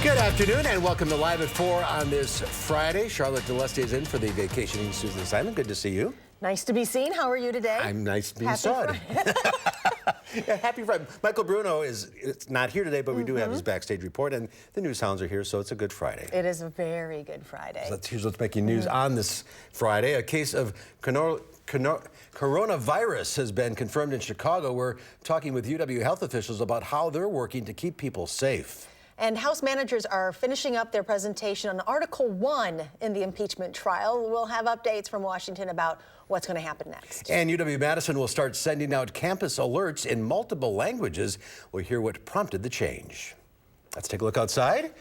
Good afternoon and welcome to Live at 4 on this Friday. Charlotte DeLeste is in for the vacationing Susan Simon. Good to see you. Nice to be seen. How are you today? I'm nice being sawed. Yeah, happy Friday. Michael Bruno is not here today, but we do have his backstage report, and the news hounds are here, so it's a good Friday. It is a very good Friday. So here's what's making news on this Friday. A case of coronavirus has been confirmed in Chicago. We're talking with UW health officials about how they're working to keep people safe. And House managers are finishing up their presentation on Article 1 in the impeachment trial. We'll have updates from Washington about what's going to happen next. And UW-Madison will start sending out campus alerts in multiple languages. We'll hear what prompted the change. Let's take a look outside.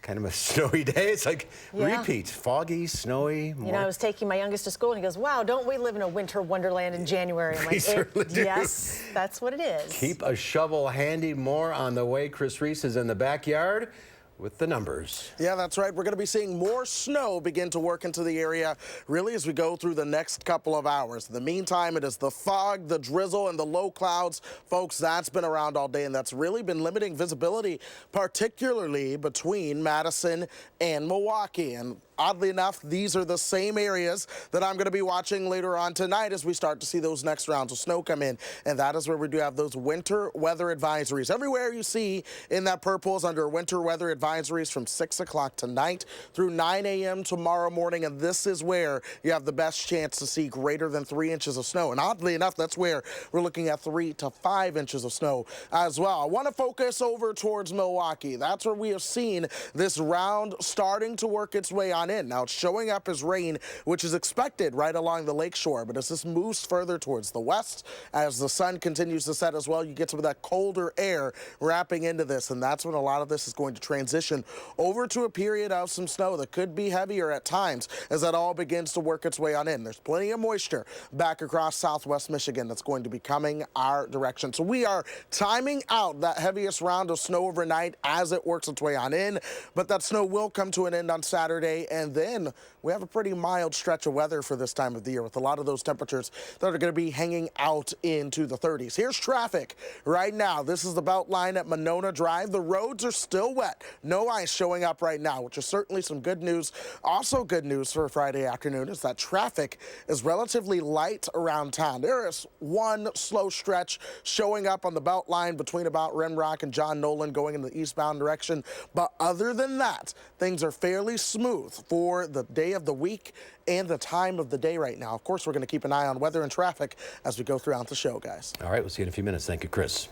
Kind of a snowy day. It's like repeat. Foggy, snowy. You know, I was taking my youngest to school and he goes, wow, don't we live in a winter wonderland in January? I'm like, certainly do. Yes, that's what it is. Keep a shovel handy. More on the way. Chris Reese is in the backyard with the numbers. Yeah, that's right. We're going to be seeing more snow begin to work into the area really as we go through the next couple of hours. In the meantime, it is the fog, the drizzle, and the low clouds. Folks, that's been around all day, and that's really been limiting visibility, particularly between Madison and Milwaukee. And oddly enough, these are the same areas that I'm going to be watching later on tonight as we start to see those next rounds of snow come in. And that is where we do have those winter weather advisories. Everywhere you see in that purple is under winter weather advisories from 6 o'clock tonight through 9 a.m. tomorrow morning. And this is where you have the best chance to see greater than 3 inches of snow. And oddly enough, that's where we're looking at 3 to 5 inches of snow as well. I want to focus over towards Milwaukee. That's where we have seen this round starting to work its way on in. Now, it's showing up as rain, which is expected right along the lakeshore. But as this moves further towards the west, as the sun continues to set as well, you get some of that colder air wrapping into this. And that's when a lot of this is going to transition over to a period of some snow that could be heavier at times as that all begins to work its way on in. There's plenty of moisture back across southwest Michigan that's going to be coming our direction. So we are timing out that heaviest round of snow overnight as it works its way on in. But that snow will come to an end on Saturday, and then we have a pretty mild stretch of weather for this time of the year with a lot of those temperatures that are going to be hanging out into the 30s. Here's traffic right now. This is the belt line at Monona Drive. The roads are still wet. No ice showing up right now, which is certainly some good news. Also good news for a Friday afternoon is that traffic is relatively light around town. There is one slow stretch showing up on the belt line between about Renrock and John Nolan going in the eastbound direction. But other than that, things are fairly smooth for the day of the week and the time of the day right now. Of course, we're going to keep an eye on weather and traffic as we go throughout the show, guys. All right, we'll see you in a few minutes. Thank you, Chris.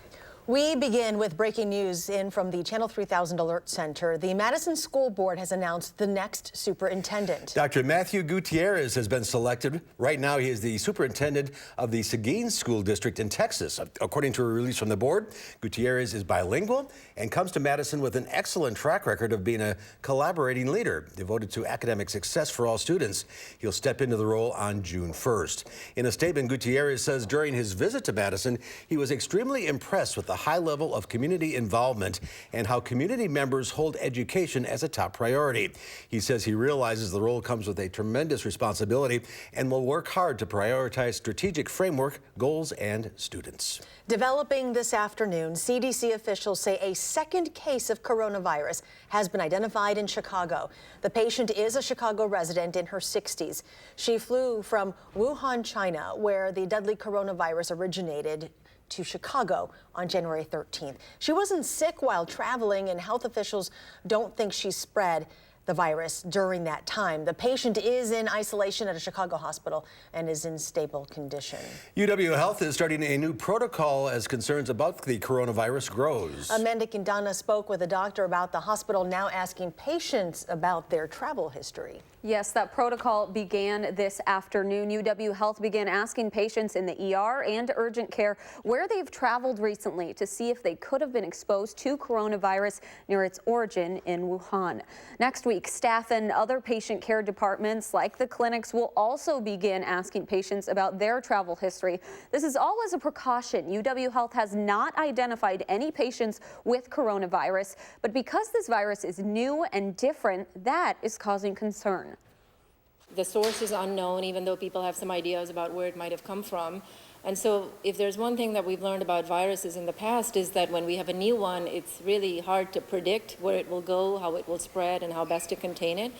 We begin with breaking news in from the Channel 3000 Alert Center. The Madison School Board has announced the next superintendent. Dr. Matthew Gutierrez has been selected. Right now, he is the superintendent of the Seguin School District in Texas. According to a release from the board, Gutierrez is bilingual and comes to Madison with an excellent track record of being a collaborating leader devoted to academic success for all students. He'll step into the role on June 1st. In a statement, Gutierrez says during his visit to Madison, he was extremely impressed with the high level of community involvement and how community members hold education as a top priority. He says he realizes the role comes with a tremendous responsibility and will work hard to prioritize strategic framework, goals, and students. Developing this afternoon, CDC officials say a second case of coronavirus has been identified in Chicago. The patient is a Chicago resident in her 60s. She flew from Wuhan, China, where the deadly coronavirus originated, to Chicago on January 13th. She wasn't sick while traveling, and health officials don't think she spread the virus during that time. The patient is in isolation at a Chicago hospital and is in stable condition. UW Health is starting a new protocol as concerns about the coronavirus grows. Amanda Quintana spoke with a doctor about the hospital now asking patients about their travel history. Yes, that protocol began this afternoon. UW Health began asking patients in the ER and urgent care where they've traveled recently to see if they could have been exposed to coronavirus near its origin in Wuhan. Next week, staff and other patient care departments like the clinics will also begin asking patients about their travel history. This is all as a precaution. UW Health has not identified any patients with coronavirus, but because this virus is new and different, that is causing concern. The source is unknown, even though people have some ideas about where it might have come from. And so if there's one thing that we've learned about viruses in the past is that when we have a new one, it's really hard to predict where it will go, how it will spread, and how best to contain it.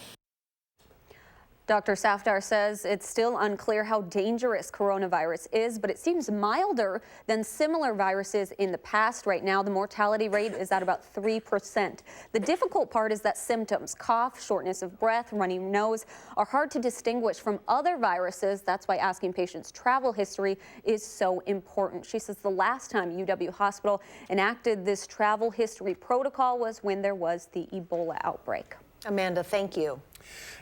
Dr. Safdar says it's still unclear how dangerous coronavirus is, but it seems milder than similar viruses in the past. Right now, the mortality rate is at about 3%. The difficult part is that symptoms, cough, shortness of breath, runny nose, are hard to distinguish from other viruses. That's why asking patients' travel history is so important. She says the last time UW Hospital enacted this travel history protocol was when there was the Ebola outbreak. Amanda, thank you.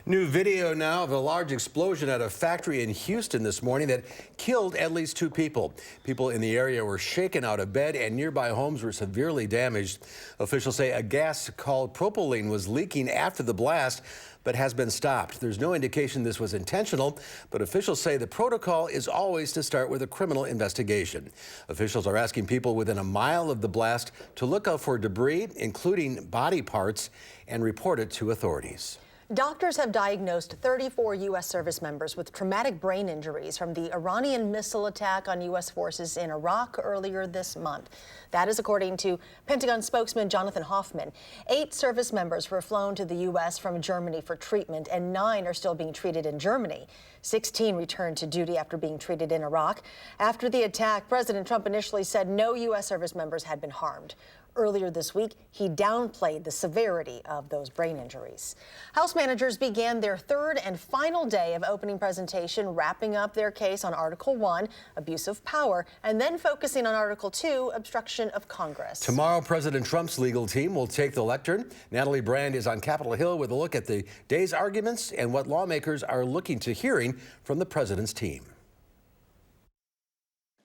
New video now of a large explosion at a factory in Houston this morning that killed at least 2 people. People in the area were shaken out of bed and nearby homes were severely damaged. Officials say a gas called propylene was leaking after the blast, but has been stopped. There's no indication this was intentional, but officials say the protocol is always to start with a criminal investigation. Officials are asking people within a mile of the blast to look out for debris, including body parts, and report it to authorities. Doctors have diagnosed 34 U.S. service members with traumatic brain injuries from the Iranian missile attack on U.S. forces in Iraq earlier this month. That is according to Pentagon spokesman Jonathan Hoffman. 8 service members were flown to the U.S. from Germany for treatment, and 9 are still being treated in Germany. 16 returned to duty after being treated in Iraq. After the attack, President Trump initially said no U.S. service members had been harmed. Earlier this week, he downplayed the severity of those brain injuries. House managers began their 3rd and final day of opening presentation, wrapping up their case on Article 1, abuse of power, and then focusing on Article 2, obstruction of Congress. Tomorrow, President Trump's legal team will take the lectern. Natalie Brand is on Capitol Hill with a look at the day's arguments and what lawmakers are looking to hearing from the president's team.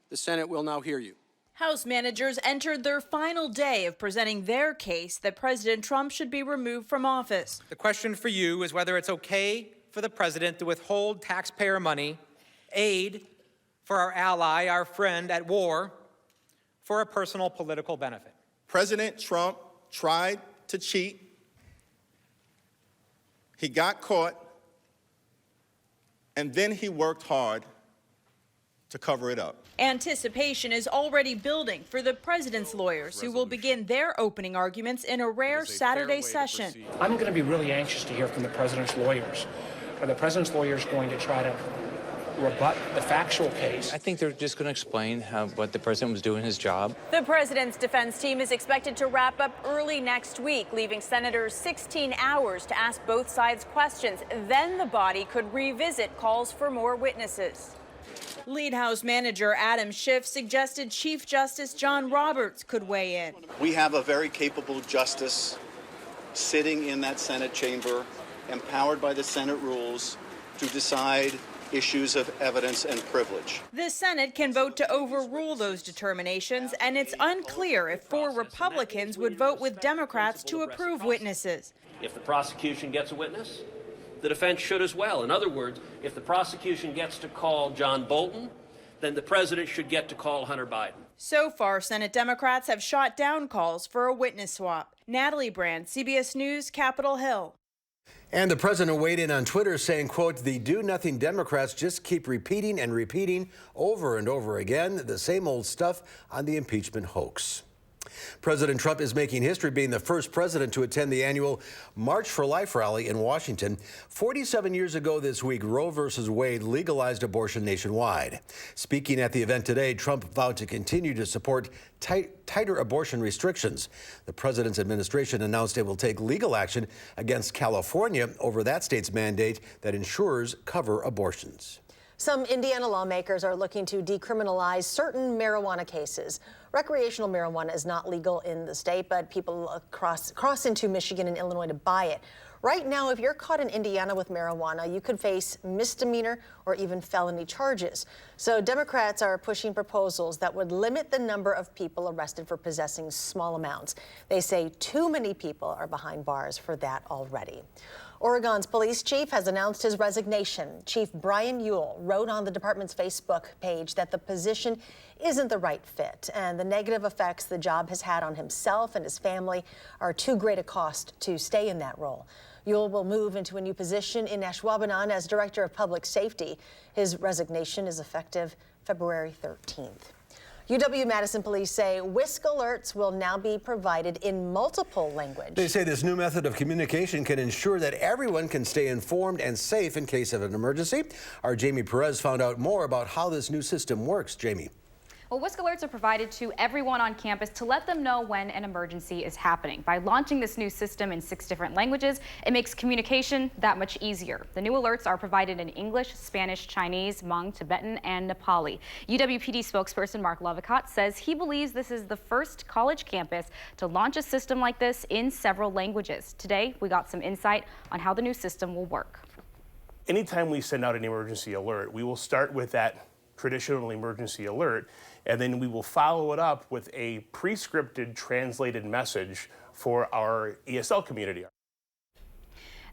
The Senate will now hear you. House managers entered their final day of presenting their case that President Trump should be removed from office. The question for you is whether it's okay for the president to withhold taxpayer money, aid for our ally, our friend at war, for a personal political benefit. President Trump tried to cheat. He got caught, and then he worked hard to cover it up. Anticipation is already building for the president's lawyers, who will begin their opening arguments in a rare Saturday session. I'm going to be really anxious to hear from the president's lawyers. Are the president's lawyers going to try to rebut the factual case? I think they're just going to explain what the president was doing his job. The president's defense team is expected to wrap up early next week, leaving senators 16 hours to ask both sides questions. Then the body could revisit calls for more witnesses. Lead House Manager Adam Schiff suggested Chief Justice John Roberts could weigh in. We have a very capable justice sitting in that Senate chamber, empowered by the Senate rules to decide issues of evidence and privilege. The Senate can vote to overrule those determinations, and it's unclear if 4 Republicans would vote with Democrats to approve witnesses. If the prosecution gets a witness, the defense should as well. In other words, if the prosecution gets to call John Bolton, then the president should get to call Hunter Biden. So far, Senate Democrats have shot down calls for a witness swap. Natalie Brand, CBS News, Capitol Hill. And the president weighed in on Twitter saying, quote, the do-nothing Democrats just keep repeating and repeating over and over again the same old stuff on the impeachment hoax. President Trump is making history being the first president to attend the annual March for Life rally in Washington. 47 years ago this week, Roe v. Wade legalized abortion nationwide. Speaking at the event today, Trump vowed to continue to support tighter abortion restrictions. The president's administration announced it will take legal action against California over that state's mandate that insurers cover abortions. Some Indiana lawmakers are looking to decriminalize certain marijuana cases. Recreational marijuana is not legal in the state, but people cross into Michigan and Illinois to buy it. Right now, if you're caught in Indiana with marijuana, you could face misdemeanor or even felony charges. So Democrats are pushing proposals that would limit the number of people arrested for possessing small amounts. They say too many people are behind bars for that already. Oregon's police chief has announced his resignation. Chief Brian Ewell wrote on the department's Facebook page that the position isn't the right fit, and the negative effects the job has had on himself and his family are too great a cost to stay in that role. Ewell will move into a new position in Ashwaubenon as Director of Public Safety. His resignation is effective February 13th. UW-Madison police say WISC alerts will now be provided in multiple languages. They say this new method of communication can ensure that everyone can stay informed and safe in case of an emergency. Our Jamie Perez found out more about how this new system works. Jamie. Well, WISC alerts are provided to everyone on campus to let them know when an emergency is happening. By launching this new system in 6 different languages, it makes communication that much easier. The new alerts are provided in English, Spanish, Chinese, Hmong, Tibetan, and Nepali. UWPD spokesperson Mark Lovicott says he believes this is the first college campus to launch a system like this in several languages. Today, we got some insight on how the new system will work. Anytime we send out an emergency alert, we will start with that traditional emergency alert, and then we will follow it up with a pre-scripted translated message for our ESL community.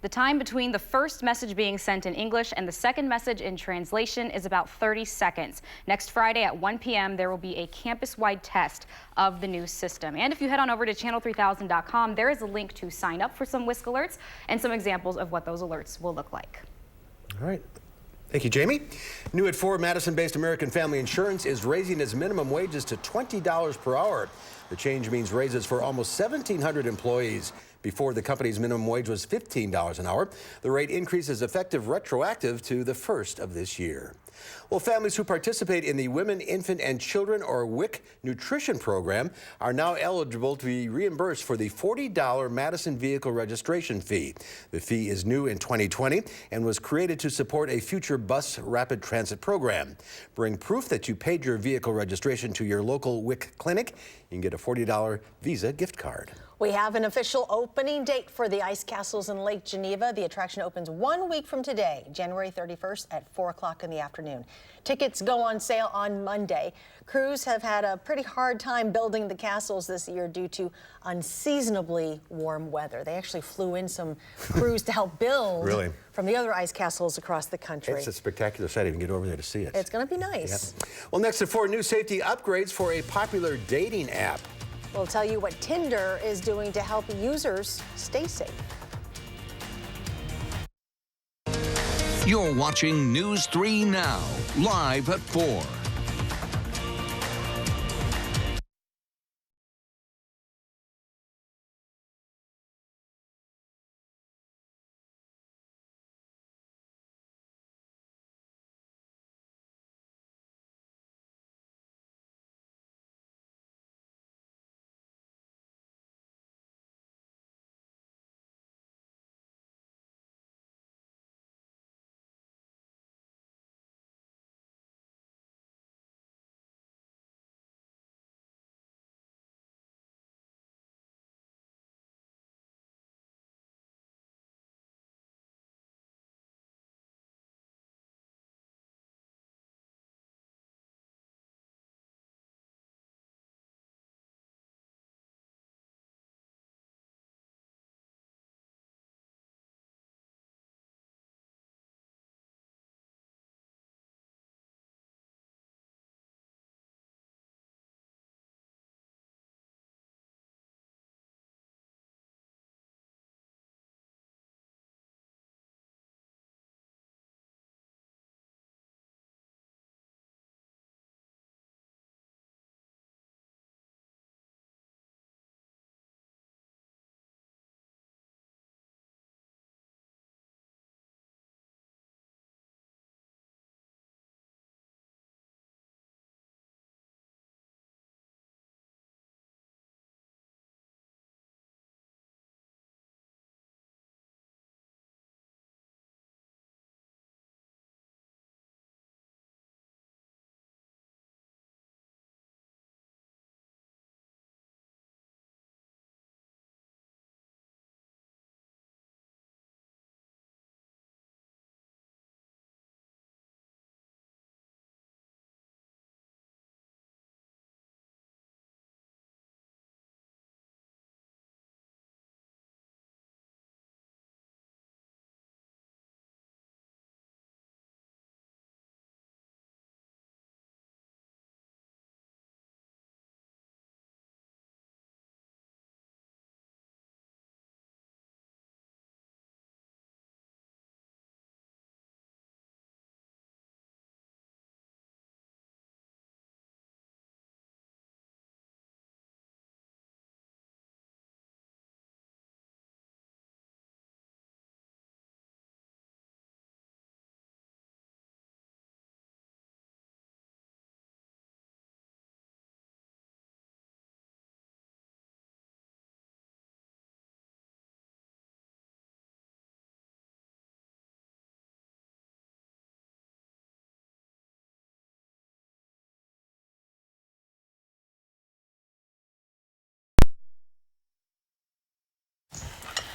The time between the first message being sent in English and the second message in translation is about 30 seconds. Next Friday at 1 p.m. there will be a campus-wide test of the new system. And if you head on over to channel3000.com, there is a link to sign up for some WISC alerts and some examples of what those alerts will look like. All right. Thank you, Jamie. New at 4, Madison-based American Family Insurance is raising its minimum wages to $20 per hour. The change means raises for almost 1,700 employees. Before, the company's minimum wage was $15 an hour. The rate increase is effective retroactive to the 1st of this year. Well, families who participate in the Women, Infant, and Children, or WIC, nutrition program are now eligible to be reimbursed for the $40 Madison vehicle registration fee. The fee is new in 2020 and was created to support a future bus rapid transit program. Bring proof that you paid your vehicle registration to your local WIC clinic. You can get a $40 Visa gift card. We have an official opening date for the ice castles in Lake Geneva. The attraction opens 1 week from today, January 31st at 4 o'clock in the afternoon. Tickets go on sale on Monday. Crews have had a pretty hard time building the castles this year due to unseasonably warm weather. They actually flew in some crews to help build from the other ice castles across the country. It's a spectacular sight. You can get over there to see it. It's going to be nice. Yep. Well, next at 4, new safety upgrades for a popular dating app. We'll tell you what Tinder is doing to help users stay safe. You're watching News 3 Now, live at 4.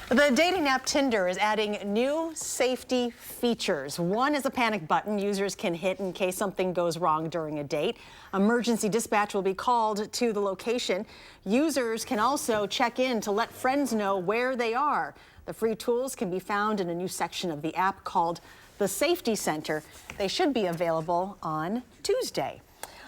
The dating app Tinder is adding new safety features. One is a panic button users can hit in case something goes wrong during a date. Emergency dispatch will be called to the location. Users can also check in to let friends know where they are. The free tools can be found in a new section of the app called the Safety Center. They should be available on Tuesday.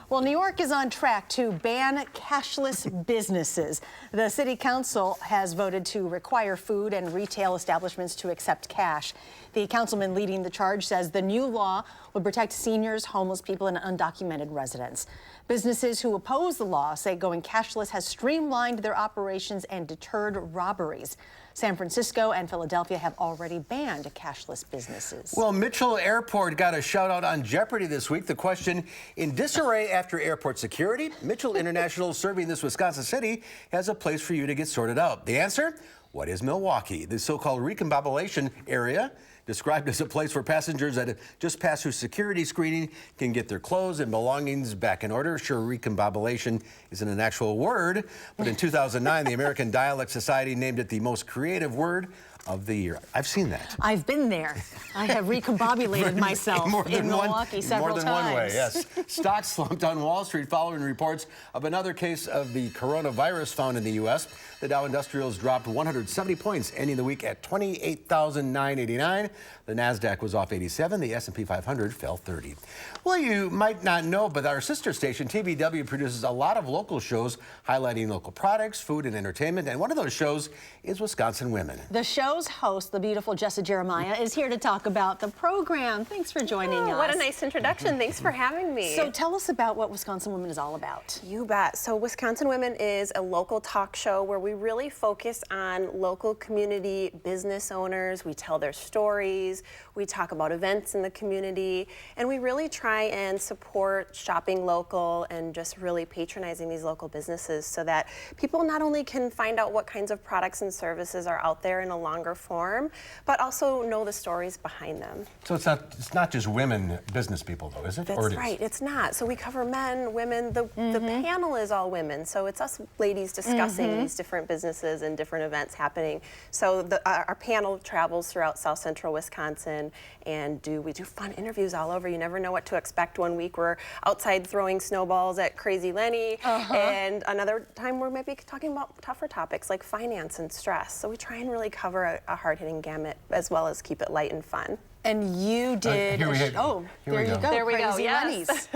Well, New York is on track to ban cashless businesses. The city council has voted to require food and retail establishments to accept cash. The councilman leading the charge says the new law would protect seniors, homeless people, and undocumented residents. Businesses who oppose the law say going cashless has streamlined their operations and deterred robberies. San Francisco and Philadelphia have already banned cashless businesses. Well, Mitchell Airport got a shout out on Jeopardy this week. The question, in disarray after airport security, Mitchell International serving this Wisconsin city has a place for you to get sorted out. The answer? What is Milwaukee? The so-called recombobulation area, described as a place where passengers that have just passed through security screening can get their clothes and belongings back in order. Sure, recombobulation isn't an actual word, but in 2009, the American Dialect Society named it the most creative word of the year. I've seen that. I've been there. I have recombobulated myself in Milwaukee several times. More than one way, yes. Stocks slumped on Wall Street following reports of another case of the coronavirus found in the U.S. The Dow Industrials dropped 170 points, ending the week at 28,989. The NASDAQ was off 87. The S&P 500 fell 30. Well, you might not know, but our sister station, TVW, produces a lot of local shows highlighting local products, food, and entertainment. And one of those shows is Wisconsin Women. The show's host, the beautiful Jessa Jeremiah, is here to talk about the program. Thanks for joining us. What a nice introduction. Thanks for having me. So tell us about what Wisconsin Women is all about. You bet. So Wisconsin Women is a local talk show where we really focus on local community business owners. We tell their stories. We talk about events in the community. And we really try and support shopping local and just really patronizing these local businesses so that people not only can find out what kinds of products and services are out there in a longer form, but also know the stories behind them. So it's not just women business people, though, is it? That's right. It's not. So we cover men, women. The panel is all women. So it's us ladies discussing these different businesses and different events happening. So our panel travels throughout South Central Wisconsin, and we do fun interviews all over. You never know what to expect. One week we're outside throwing snowballs at Crazy Lenny, and another time we're maybe talking about tougher topics like finance and stress. So we try and really cover a hard-hitting gamut as well as keep it light and fun. And you did there you go. There we go. Crazy Yes.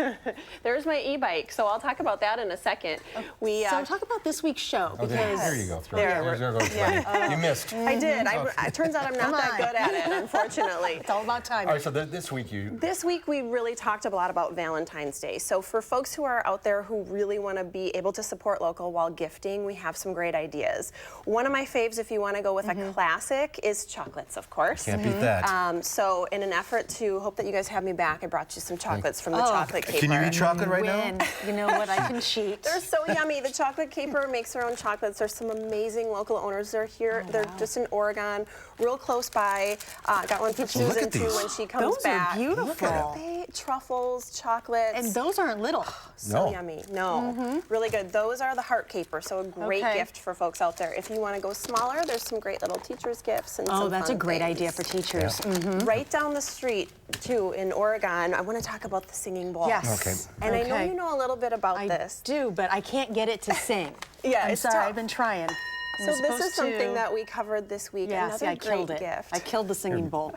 There's my e-bike. So I'll talk about that in a second. So talk about this week's show. Because there you go. You missed. I did. It turns out I'm not that good at it, unfortunately. It's all about timing. All right, so this week This week we really talked a lot about Valentine's Day. So for folks who are out there who really want to be able to support local while gifting, we have some great ideas. One of my faves, if you want to go with a classic, is chocolates, of course. Can't beat that. So in an effort to hope that you guys have me back, I brought you some chocolates from the Chocolate Caper. Can you eat chocolate right now? You know what? I can cheat. They're so yummy. The Chocolate Caper makes their own chocolates. There's some amazing local owners. They're here. They're just in Oregon, real close by. Got one for Susan too when she comes back. Those are beautiful. Truffles, chocolates. And those aren't little. So yummy. No, really good. Those are the Heart Caper, so a great gift for folks out there. If you want to go smaller, there's some great little teacher's gifts and some that's fun a great things. idea for teachers. Right down the street, too, in Oregon, I want to talk about the singing bowl. Yes. Okay. And I know you know a little bit about this. I do, but I can't get it to sing. Yeah, I'm it's sorry. tough. I've been trying. So this is something that we covered this week. Yeah, Another I killed great it. gift. I killed the singing bowl.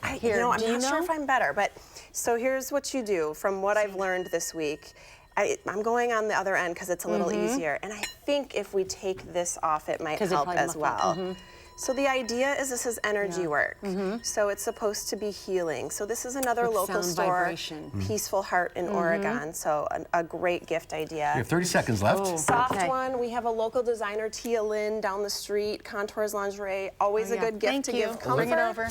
I'm do you not know? sure if I'm better, but so here's what you do from what I've learned this week. I'm going on the other end because it's a little easier, and I think if we take this off, it might help as well. So the idea is this is energy work. So it's supposed to be healing. So this is another local store, Peaceful Heart in Oregon. So a great gift idea. You have 30 seconds left. Soft one. We have a local designer, Tia Lynn, down the street. Contours Lingerie. Always a good gift to give comfort. Bring it over.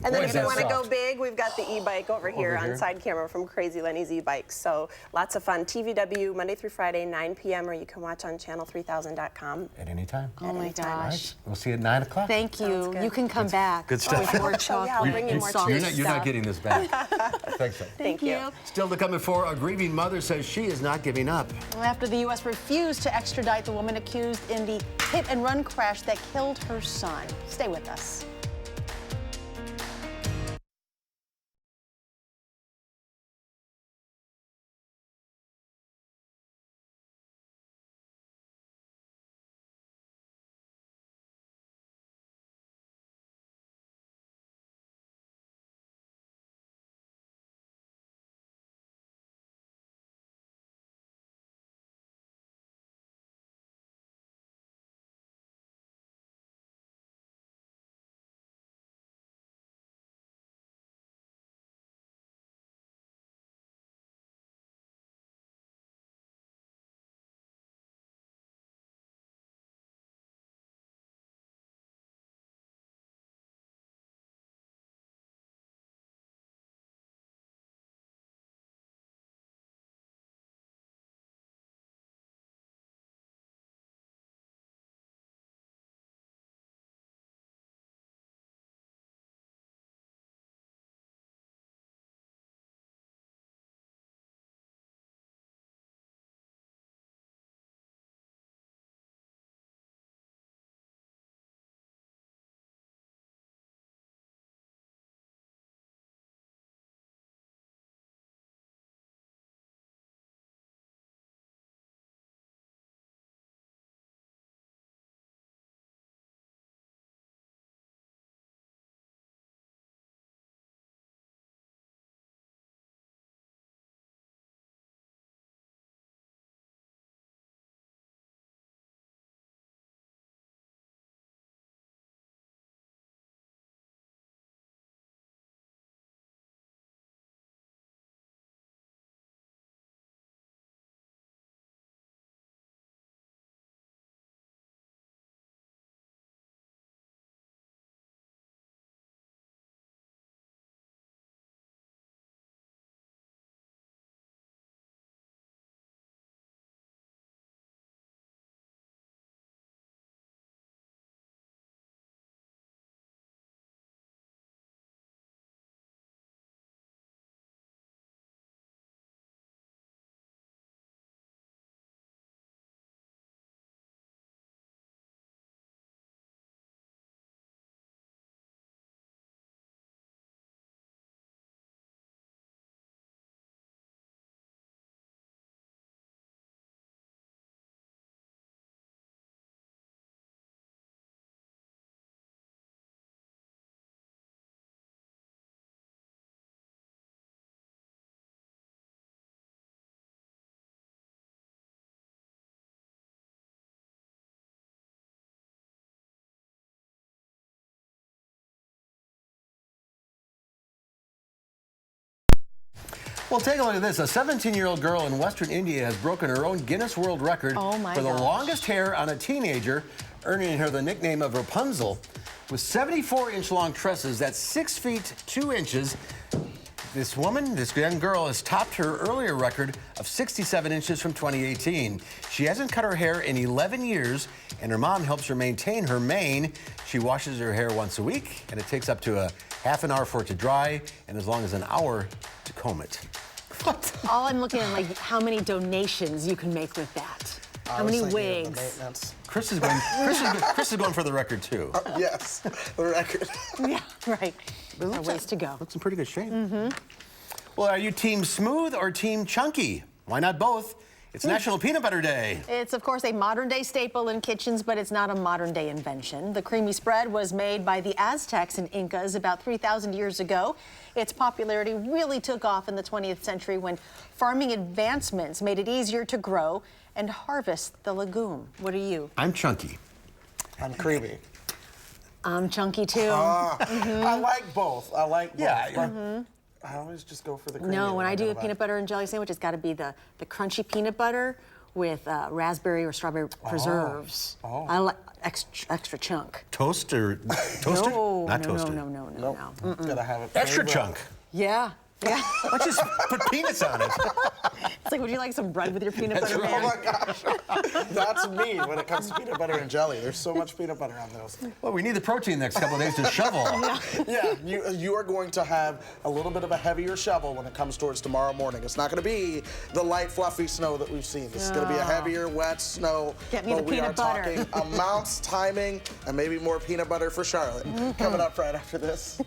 And then if you want to go big, we've got the e-bike over here on side camera from Crazy Lenny's e-bikes. So lots of fun. TVW Monday through Friday, 9 p.m. or you can watch on channel3000.com. At any time. Oh my gosh. Right. We'll see you at 9 o'clock. luck. Thank you. You can come back. Good stuff. With more chocolate. Yeah, I'll bring you more chocolate. You're not getting this back. Thanks. Thank you. Still to come before, a grieving mother says she is not giving up. After the U.S. refused to extradite the woman accused in the hit-and-run crash that killed her son. Stay with us. Well, take a look at this. A 17-year-old girl in Western India has broken her own Guinness World Record for the longest hair on a teenager, earning her the nickname of Rapunzel. With 74-inch long tresses, that's 6 feet 2 inches. This young girl, has topped her earlier record of 67 inches from 2018. She hasn't cut her hair in 11 years, and her mom helps her maintain her mane. She washes her hair once a week, and it takes up to a half an hour for it to dry, and as long as an hour to comb it. What? All I'm looking at, like, how many donations you can make with that. How many wigs? Chris is going for the record, too. Yes, the record. Yeah, right. There are ways to go. Looks in pretty good shape. Well, are you team smooth or team chunky? Why not both? It's National Peanut Butter Day. It's, of course, a modern-day staple in kitchens, but it's not a modern-day invention. The creamy spread was made by the Aztecs and Incas about 3,000 years ago. Its popularity really took off in the 20th century when farming advancements made it easier to grow and harvest the legume. What are you? I'm chunky. I'm creamy. I'm chunky, too. I like both. I like both. Yeah. I always just go for the creamy. No, when I do a peanut butter and jelly sandwich, it's got to be the crunchy peanut butter with raspberry or strawberry preserves. I like extra chunk. Toast or toasted? No, Not no, toasted. no. Gotta have it. Extra chunk. Yeah. Yeah. Why don't you just put peanuts on it? It's like, would you like some bread with your peanut butter, right. man? Oh my gosh. That's me when it comes to peanut butter and jelly. There's so much peanut butter on those. Well, we need the protein next couple of days to shovel. Yeah, you are going to have a little bit of a heavier shovel when it comes towards tomorrow morning. It's not going to be the light, fluffy snow that we've seen. This is going to be a heavier, wet snow. Get me the peanut butter. We are talking amounts, timing, and maybe more peanut butter for Charlotte. Coming up right after this.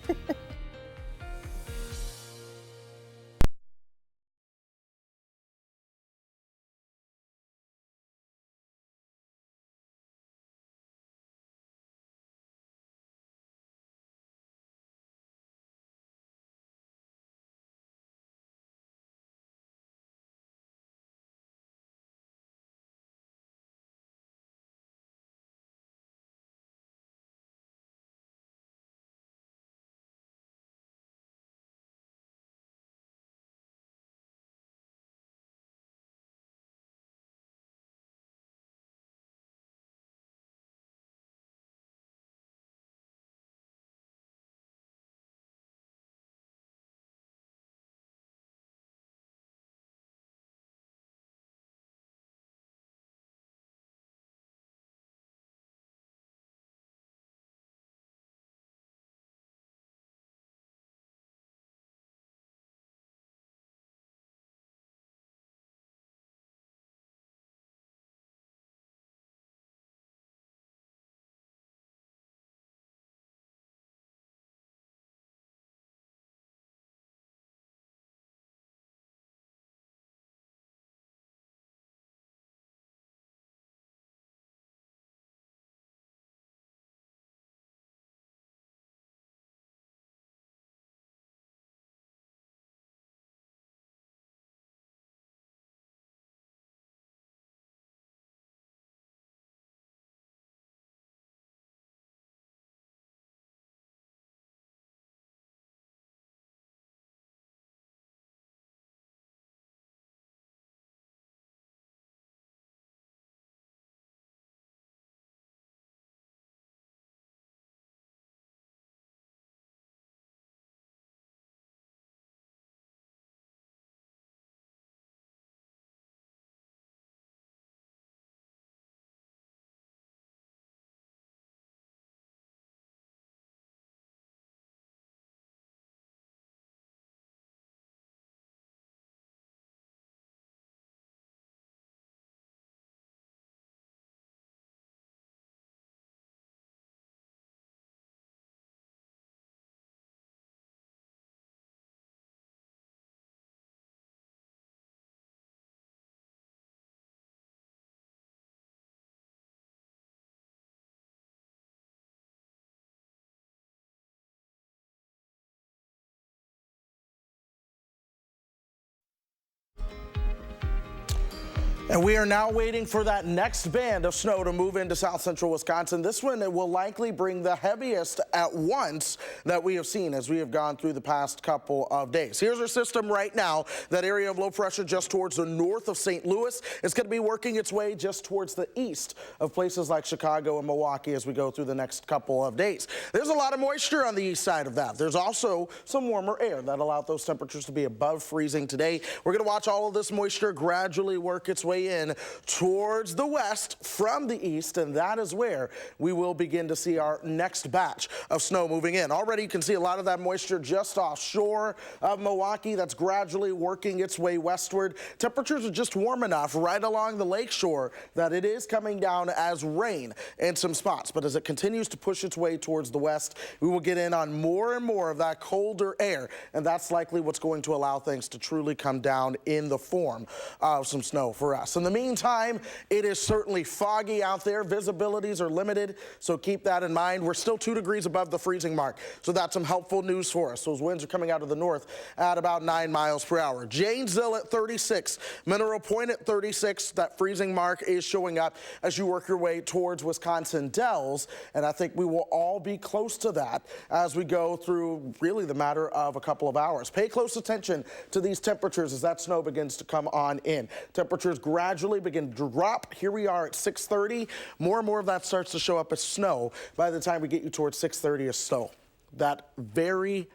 And we are now waiting for that next band of snow to move into south central Wisconsin. This one it will likely bring the heaviest at once that we have seen as we have gone through the past couple of days. Here's our system right now. That area of low pressure just towards the north of St. Louis is going to be working its way just towards the east of places like Chicago and Milwaukee as we go through the next couple of days. There's a lot of moisture on the east side of that. There's also some warmer air that allowed those temperatures to be above freezing today. We're going to watch all of this moisture gradually work its way in towards the west from the east, and that is where we will begin to see our next batch of snow moving in. Already you can see a lot of that moisture just offshore of Milwaukee. That's gradually working its way westward. Temperatures are just warm enough right along the lakeshore that it is coming down as rain in some spots, but as it continues to push its way towards the west, we will get in on more and more of that colder air, and that's likely what's going to allow things to truly come down in the form of some snow for us. In the meantime, it is certainly foggy out there. Visibilities are limited, so keep that in mind. We're still 2 degrees above the freezing mark, so that's some helpful news for us. Those winds are coming out of the north at about 9 miles per hour. Janesville at 36, Mineral Point at 36. That freezing mark is showing up as you work your way towards Wisconsin Dells, and I think we will all be close to that as we go through really the matter of a couple of hours. Pay close attention to these temperatures as that snow begins to come on in. Temperatures gradually begin to drop. Here we are at 6:30. More and more of that starts to show up as snow by the time we get you towards 6:30 as snow. that very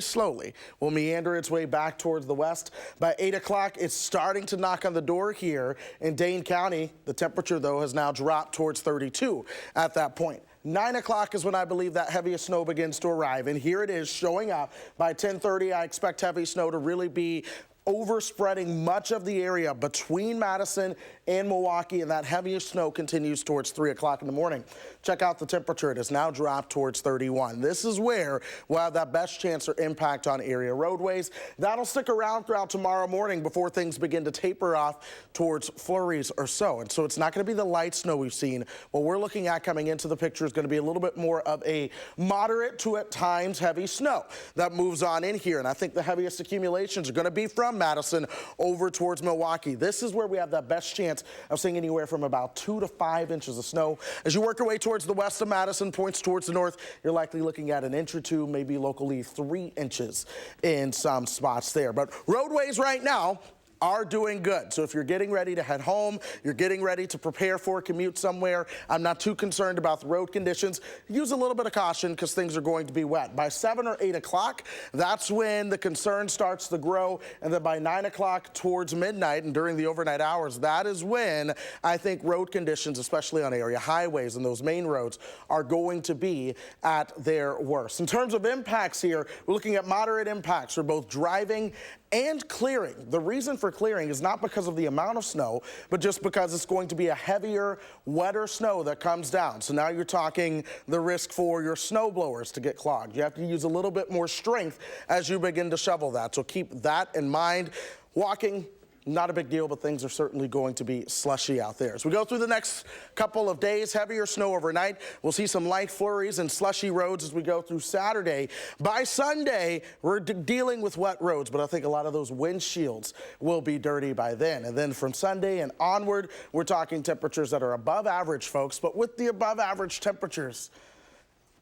slowly will meander its way back towards the west. By 8 o'clock, it's starting to knock on the door here in Dane County. The temperature, though, has now dropped towards 32 at that point. 9 o'clock is when I believe that heaviest snow begins to arrive, and here it is showing up. By 10:30, I expect heavy snow to really be overspreading much of the area between Madison and Milwaukee, and that heaviest snow continues towards 3 o'clock in the morning. Check out the temperature. It has now dropped towards 31. This is where we'll have that best chance or impact on area roadways. That'll stick around throughout tomorrow morning before things begin to taper off towards flurries or so. And so it's not going to be the light snow we've seen. What we're looking at coming into the picture is going to be a little bit more of a moderate to at times heavy snow that moves on in here. And I think the heaviest accumulations are going to be from Madison over towards Milwaukee. This is where we have that best chance of seeing anywhere from about 2 to 5 inches of snow. As you work your way towards the west of Madison, points towards the north, you're likely looking at 1 inch or 2, maybe locally 3 inches in some spots there. But roadways right now are doing good. So if you're getting ready to head home, you're getting ready to prepare for a commute somewhere, I'm not too concerned about the road conditions. Use a little bit of caution because things are going to be wet. By 7 or 8 o'clock, that's when the concern starts to grow. And then by 9 o'clock towards midnight and during the overnight hours, that is when I think road conditions, especially on area highways and those main roads, are going to be at their worst. In terms of impacts here, we're looking at moderate impacts for both driving and clearing. The reason for clearing is not because of the amount of snow, but just because it's going to be a heavier, wetter snow that comes down. So now you're talking the risk for your snow blowers to get clogged. You have to use a little bit more strength as you begin to shovel that. So keep that in mind. Walking, not a big deal, but things are certainly going to be slushy out there. As we go through the next couple of days, heavier snow overnight. We'll see some light flurries and slushy roads as we go through Saturday. By Sunday, we're dealing with wet roads, but I think a lot of those windshields will be dirty by then. And then from Sunday and onward, we're talking temperatures that are above average, folks. But with the above average temperatures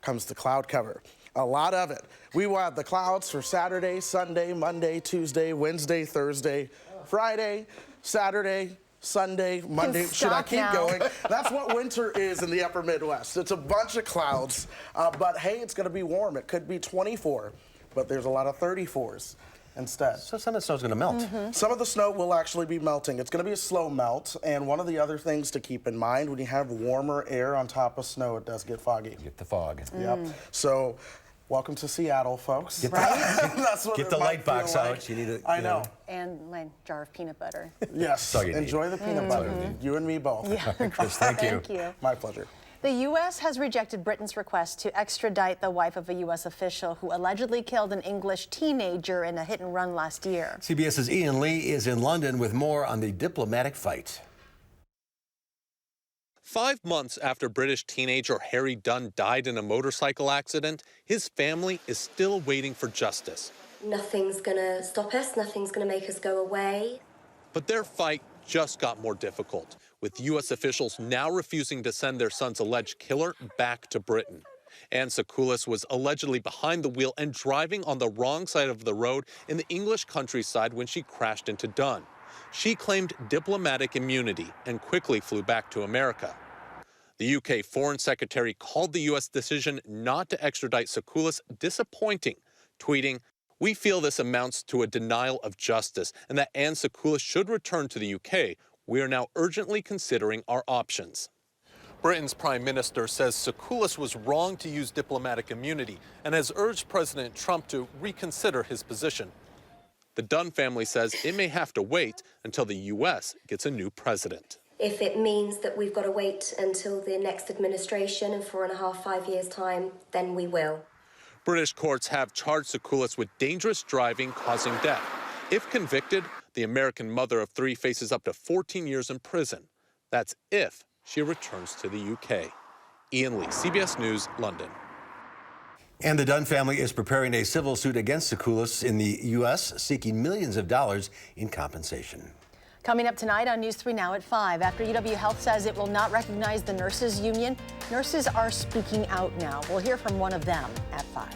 comes the cloud cover. A lot of it. We will have the clouds for Saturday, Sunday, Monday, Tuesday, Wednesday, Thursday, Friday, Saturday, Sunday, Monday. Should I keep going? That's what winter is in the upper Midwest. It's a bunch of clouds, but hey, it's going to be warm. It could be 24, but there's a lot of 34s instead. So some of the snow's going to melt. Some of the snow will actually be melting. It's going to be a slow melt, and one of the other things to keep in mind, when you have warmer air on top of snow, it does get foggy. You get the fog. Yep. So welcome to Seattle, folks. Get Get the light box out. You need it. I know. And a jar of peanut butter. Yes, enjoy the peanut butter. You and me both. Yeah. Chris, thank you. Thank you. My pleasure. The U.S. has rejected Britain's request to extradite the wife of a U.S. official who allegedly killed an English teenager in a hit and run last year. CBS's Ian Lee is in London with more on the diplomatic fight. 5 months after British teenager Harry Dunn died in a motorcycle accident, his family is still waiting for justice. Nothing's gonna stop us, nothing's gonna make us go away. But their fight just got more difficult, with U.S. officials now refusing to send their son's alleged killer back to Britain. Anne Sakoulis was allegedly behind the wheel and driving on the wrong side of the road in the English countryside when she crashed into Dunn. She claimed diplomatic immunity and quickly flew back to America. The UK Foreign Secretary called the U.S. decision not to extradite Sakoulis disappointing, tweeting, "We feel this amounts to a denial of justice and that Anne Sakoulis should return to the UK. We are now urgently considering our options." Britain's Prime Minister says Sakoulis was wrong to use diplomatic immunity and has urged President Trump to reconsider his position. The Dunn family says it may have to wait until the U.S. gets a new president. If it means that we've got to wait until the next administration in 4.5, 5 years' time, then we will. British courts have charged Sakoulis with dangerous driving causing death. If convicted, the American mother of 3 faces up to 14 years in prison. That's if she returns to the UK. Ian Lee, CBS News, London. And the Dunn family is preparing a civil suit against Sakoulis in the U.S., seeking millions of dollars in compensation. Coming up tonight on News 3 Now at 5. After UW Health says it will not recognize the nurses union, nurses are speaking out now. We'll hear from one of them at 5.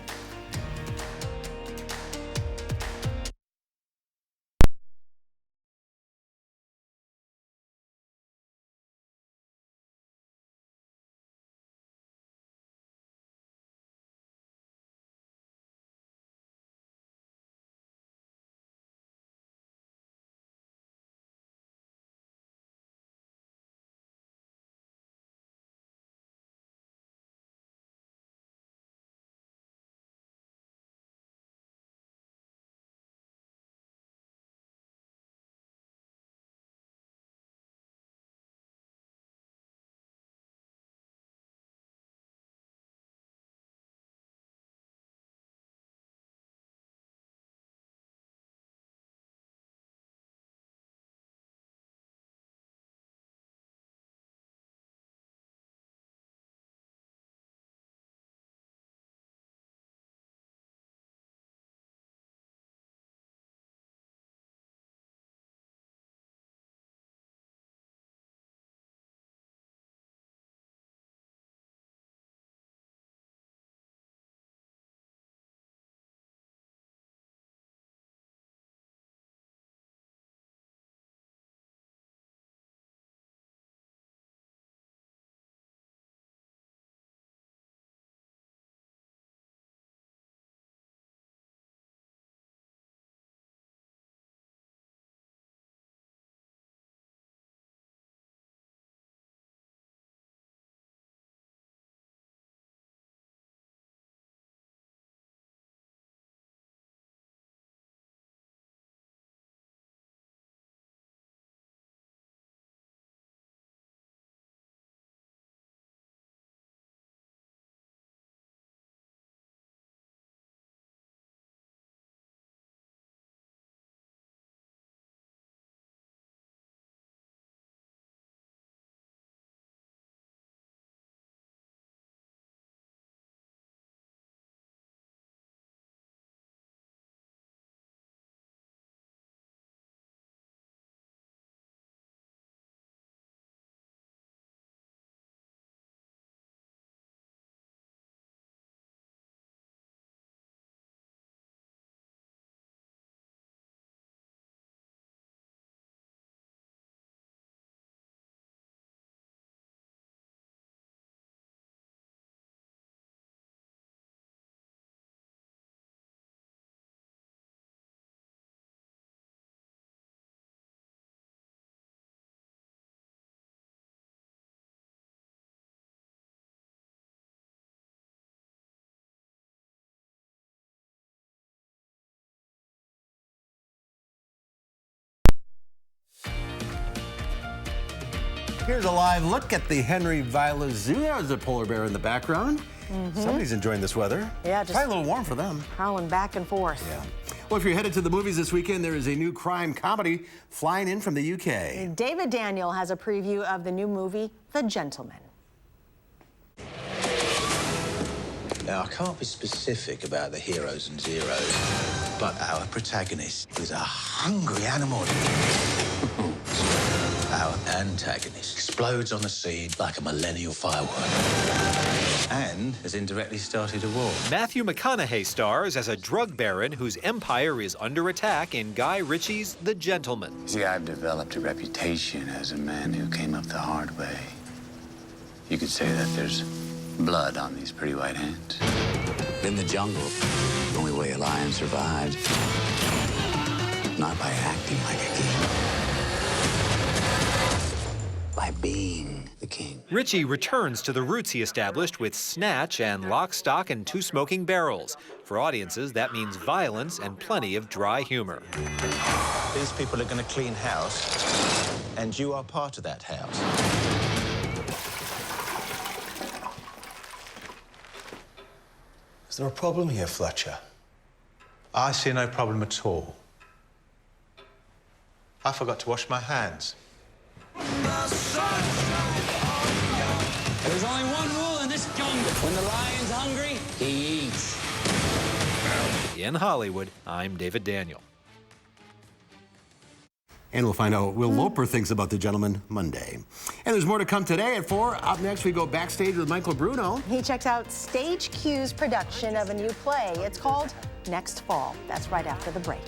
Here's a live look at the Henry Viola Zoo. There's a polar bear in the background. Somebody's enjoying this weather. Yeah, just probably a little warm for them. prowling back and forth. Yeah. Well, if you're headed to the movies this weekend, there is a new crime comedy flying in from the UK. David Daniel has a preview of the new movie, The Gentleman. Now, I can't be specific about the heroes and zeros, but our protagonist is a hungry animal. Our antagonist explodes on the scene like a millennial firework and has indirectly started a war. Matthew McConaughey stars as a drug baron whose empire is under attack in Guy Ritchie's The Gentleman. See, I've developed a reputation as a man who came up the hard way. You could say that there's blood on these pretty white hands. In the jungle, the only way a lion survives, not by acting like a king, by being the king. Ritchie returns to the roots he established with Snatch and Lock, Stock, and Two Smoking Barrels. For audiences, that means violence and plenty of dry humor. These people are going to clean house, and you are part of that house. Is there a problem here, Fletcher? I see no problem at all. I forgot to wash my hands. There's only one rule in this jungle. When the lion's hungry, he eats. In Hollywood, I'm David Daniel. And we'll find out what Will Loper thinks about The Gentleman Monday. And there's more to come today at 4. Up next, we go backstage with Michael Bruno. He checks out Stage Q's production of a new play. It's called Next Fall. That's right after the break.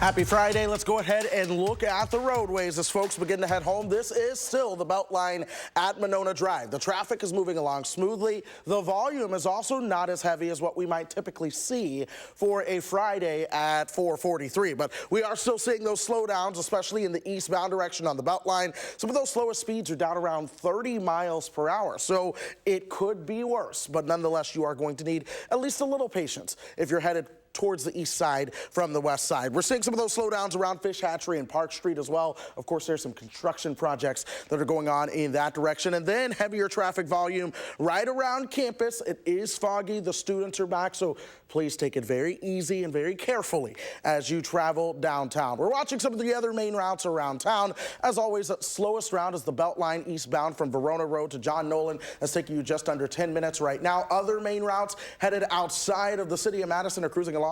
Happy Friday. Let's go ahead and look at the roadways as folks begin to head home. This is still the Beltline at Monona Drive. The traffic is moving along smoothly. The volume is also not as heavy as what we might typically see for a Friday at 4:43. But we are still seeing those slowdowns, especially in the eastbound direction on the Beltline. Some of those slowest speeds are down around 30 miles per hour. So it could be worse, but nonetheless, you are going to need at least a little patience if you're headed towards the east side from the west side. We're seeing some of those slowdowns around Fish Hatchery and Park Street as well. Of course, there's some construction projects that are going on in that direction. And then heavier traffic volume right around campus. It is foggy. The students are back, so please take it very easy and very carefully as you travel downtown. We're watching some of the other main routes around town. As always, the slowest route is the Beltline eastbound from Verona Road to John Nolan. That's taking you just under 10 minutes right now. Other main routes headed outside of the city of Madison are cruising along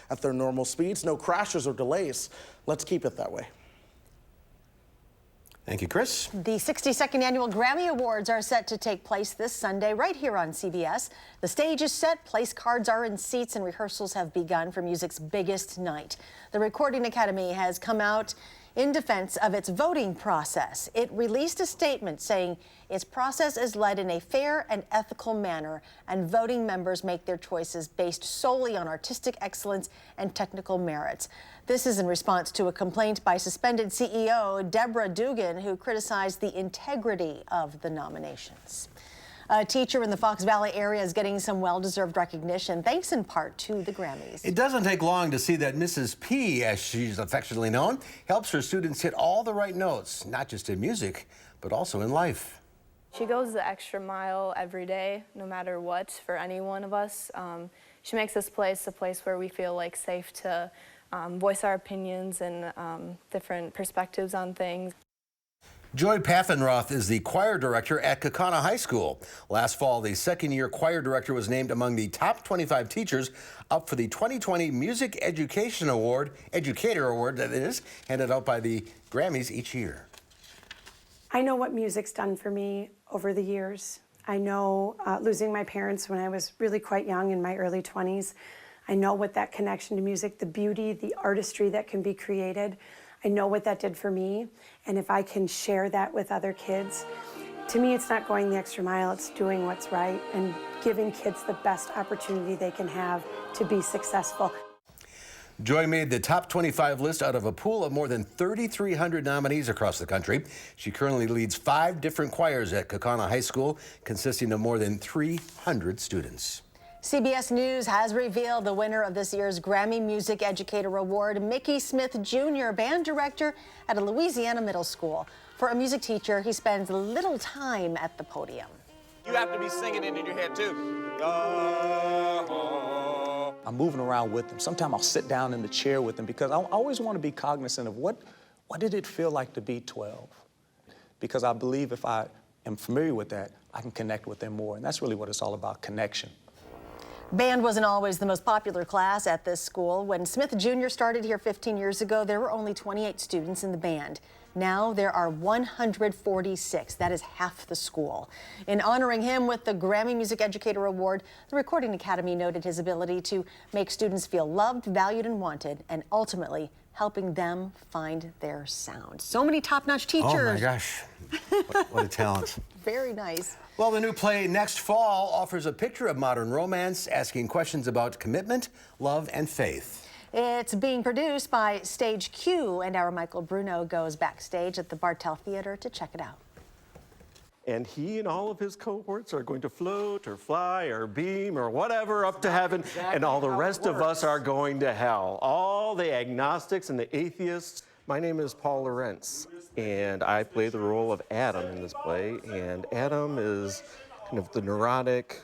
at their normal speeds. No crashes or delays. Let's keep it that way. Thank you, Chris. The 62nd Annual Grammy Awards are set to take place this Sunday right here on CBS. The stage is set, place cards are in seats, and rehearsals have begun for music's biggest night. The Recording Academy has come out in defense of its voting process. It released a statement saying its process is led in a fair and ethical manner, and voting members make their choices based solely on artistic excellence and technical merits. This is in response to a complaint by suspended CEO Deborah Dugan, who criticized the integrity of the nominations. A teacher in the Fox Valley area is getting some well-deserved recognition, thanks in part to the Grammys. It doesn't take long to see that Mrs. P, as she's affectionately known, helps her students hit all the right notes, not just in music, but also in life. She goes the extra mile every day, no matter what, for any one of us. She makes this place a place where we feel like safe to voice our opinions and different perspectives on things. Joy Paffenroth is the choir director at Kaukauna High School. Last fall, the second-year choir director was named among the top 25 teachers up for the 2020 Music Educator Award, that is, handed out by the Grammys each year. I know what music's done for me over the years. I know losing my parents when I was really quite young, in my early 20s. I know what that connection to music, the beauty, the artistry that can be created. I know what that did for me, and if I can share that with other kids, to me it's not going the extra mile, it's doing what's right and giving kids the best opportunity they can have to be successful. Joy made the top 25 list out of a pool of more than 3,300 nominees across the country. She currently leads 5 different choirs at Kaukauna High School, consisting of more than 300 students. CBS News has revealed the winner of this year's Grammy Music Educator Award, Mickey Smith Jr., band director at a Louisiana middle school. For a music teacher, he spends little time at the podium. You have to be singing it in your head, too. I'm moving around with them. Sometimes I'll sit down in the chair with them because I always want to be cognizant of what did it feel like to be 12? Because I believe if I am familiar with that, I can connect with them more. And that's really what it's all about, connection. Band wasn't always the most popular class at this school. When Smith Jr. started here 15 years ago, there were only 28 students in the band. Now there are 146. That is half the school. In honoring him with the Grammy Music Educator Award, the Recording Academy noted his ability to make students feel loved, valued, and wanted, and ultimately helping them find their sound. So many top-notch teachers. Oh my gosh, what a talent. Very nice. Well, the new play Next Fall offers a picture of modern romance, asking questions about commitment, love, and faith. It's being produced by Stage Q, and our Michael Bruno goes backstage at the Bartell Theater to check it out. And he and all of his cohorts are going to float or fly or beam or whatever up to heaven, and all the rest of us are going to hell. All the agnostics and the atheists. My name is Paul Lorentz, and I play the role of Adam in this play. And Adam is kind of the neurotic,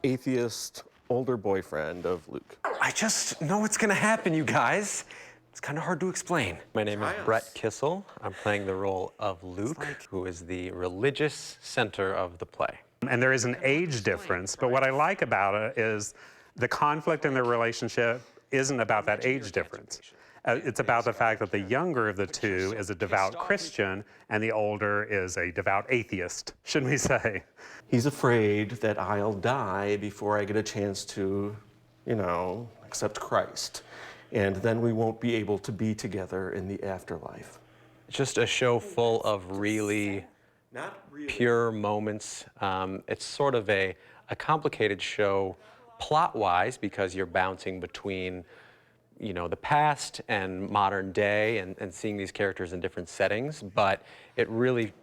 atheist, older boyfriend of Luke. I just know what's gonna happen, you guys. It's kind of hard to explain. My name is Brett Kissel. I'm playing the role of Luke, who is the religious center of the play. And there is an age difference, but what I like about it is the conflict in their relationship isn't about that age difference. It's about the fact that the younger of the two is a devout Christian and the older is a devout atheist, shouldn't we say? He's afraid that I'll die before I get a chance to, accept Christ. and then we won't be able to be together in the afterlife. Just a show full of really pure moments. It's sort of a complicated show plot-wise because you're bouncing between, you know, the past and modern day and seeing these characters in different settings, but it really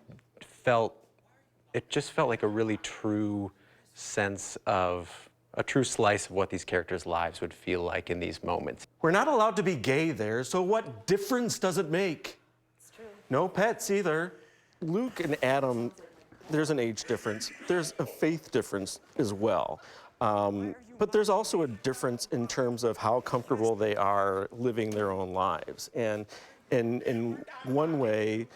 just felt like a really true sense of, a true slice of what these characters' lives would feel like in these moments. We're not allowed to be gay there, so what difference does it make? It's true. No pets either. Luke and Adam, there's an age difference. There's a faith difference as well. But there's also a difference in terms of how comfortable they are living their own lives. And in one way,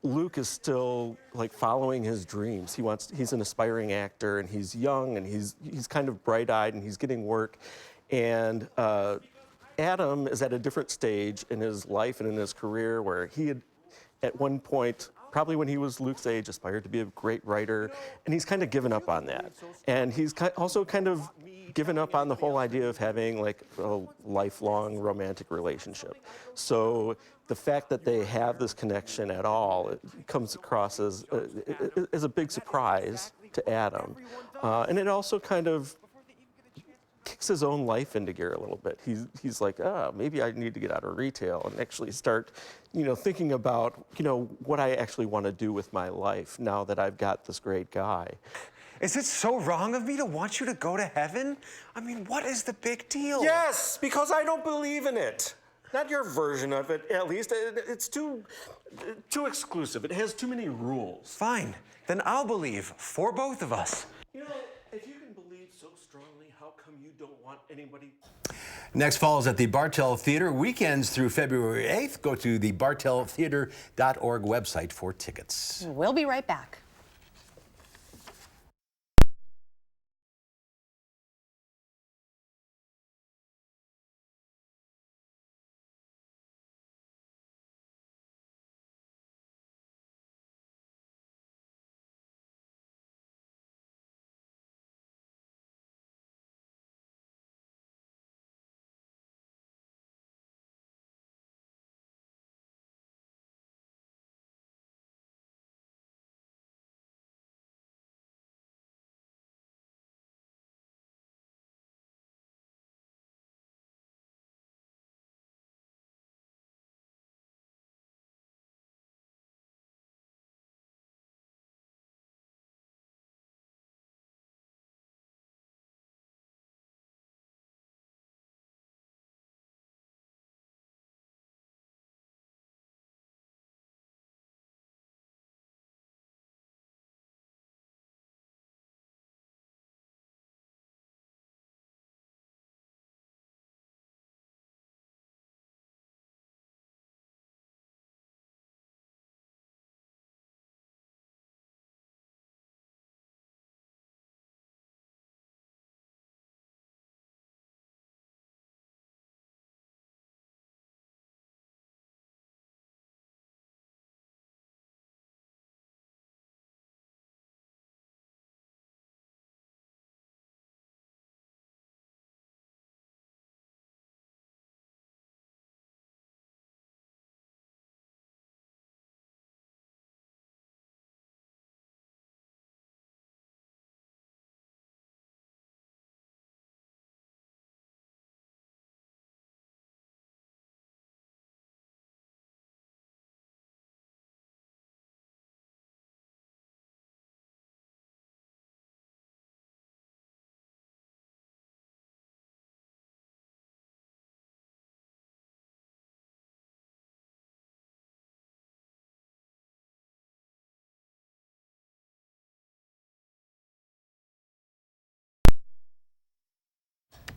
Luke is still like following his dreams. He's an aspiring actor, and he's young, and he's kind of bright-eyed, and he's getting work. And Adam is at a different stage in his life and in his career where he had, at one point, probably when he was Luke's age, aspired to be a great writer, and he's kind of given up on that. And he's also kind of given up on the whole idea of having like a lifelong romantic relationship. So the fact that they have this connection at all, it comes across as a big surprise to Adam. And it also kind of kicks his own life into gear a little bit. He's like, maybe I need to get out of retail and actually start, thinking about, what I actually want to do with my life now that I've got this great guy. Is it so wrong of me to want you to go to heaven? I mean, what is the big deal? Yes, because I don't believe in it. Not your version of it, at least. It's too exclusive. It has too many rules. Fine, then I'll believe for both of us. If you can believe so strongly, how come you don't want anybody? Next fall is at the Bartell Theater, weekends through February 8th. Go to the bartelltheater.org website for tickets. We'll be right back.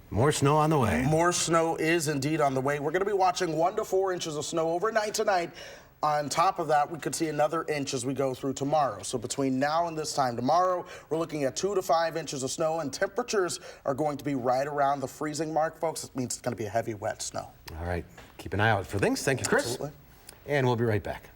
More snow on the way. More snow is indeed on the way. We're going to be watching 1 to 4 inches of snow overnight tonight. On top of that, we could see another inch as we go through tomorrow. So between now and this time tomorrow, we're looking at 2 to 5 inches of snow, and temperatures are going to be right around the freezing mark, folks. It means it's going to be a heavy, wet snow. All right. Keep an eye out for things. Thank you, Chris. Absolutely. And we'll be right back.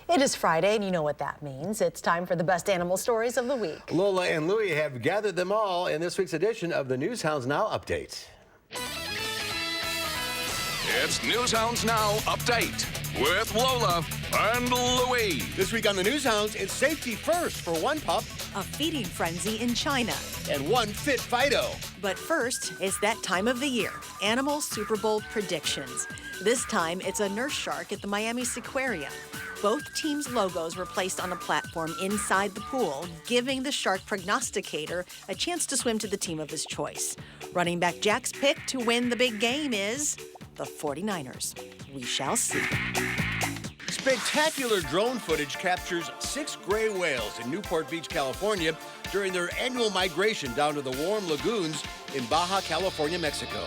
It is Friday, and you know what that means. It's time for the best animal stories of the week. Lola and Louie have gathered them all in this week's edition of the Newshounds Now Update. It's Newshounds Now Update with Lola and Louie. This week on the Newshounds, it's safety first for one pup. A feeding frenzy in China. And one fit Fido. But first, it's that time of the year, Animal Super Bowl predictions. This time, it's a nurse shark at the Miami Seaquarium. Both teams' logos were placed on a platform inside the pool, giving the shark prognosticator a chance to swim to the team of his choice. Running back Jack's pick to win the big game is the 49ers. We shall see. Spectacular drone footage captures 6 gray whales in Newport Beach, California during their annual migration down to the warm lagoons in Baja California, Mexico.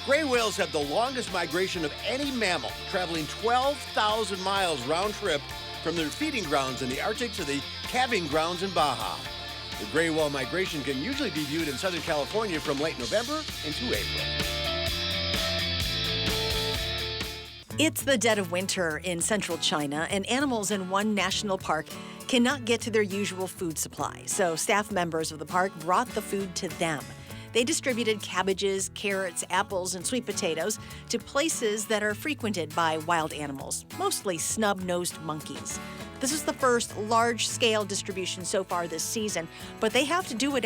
Gray whales have the longest migration of any mammal, traveling 12,000 miles round trip from their feeding grounds in the Arctic to the calving grounds in Baja. The gray whale migration can usually be viewed in Southern California from late November into April. It's the dead of winter in central China, and animals in one national park cannot get to their usual food supply. So staff members of the park brought the food to them. They distributed cabbages, carrots, apples, and sweet potatoes to places that are frequented by wild animals, mostly snub-nosed monkeys. This is the first large-scale distribution so far this season, but they have to do it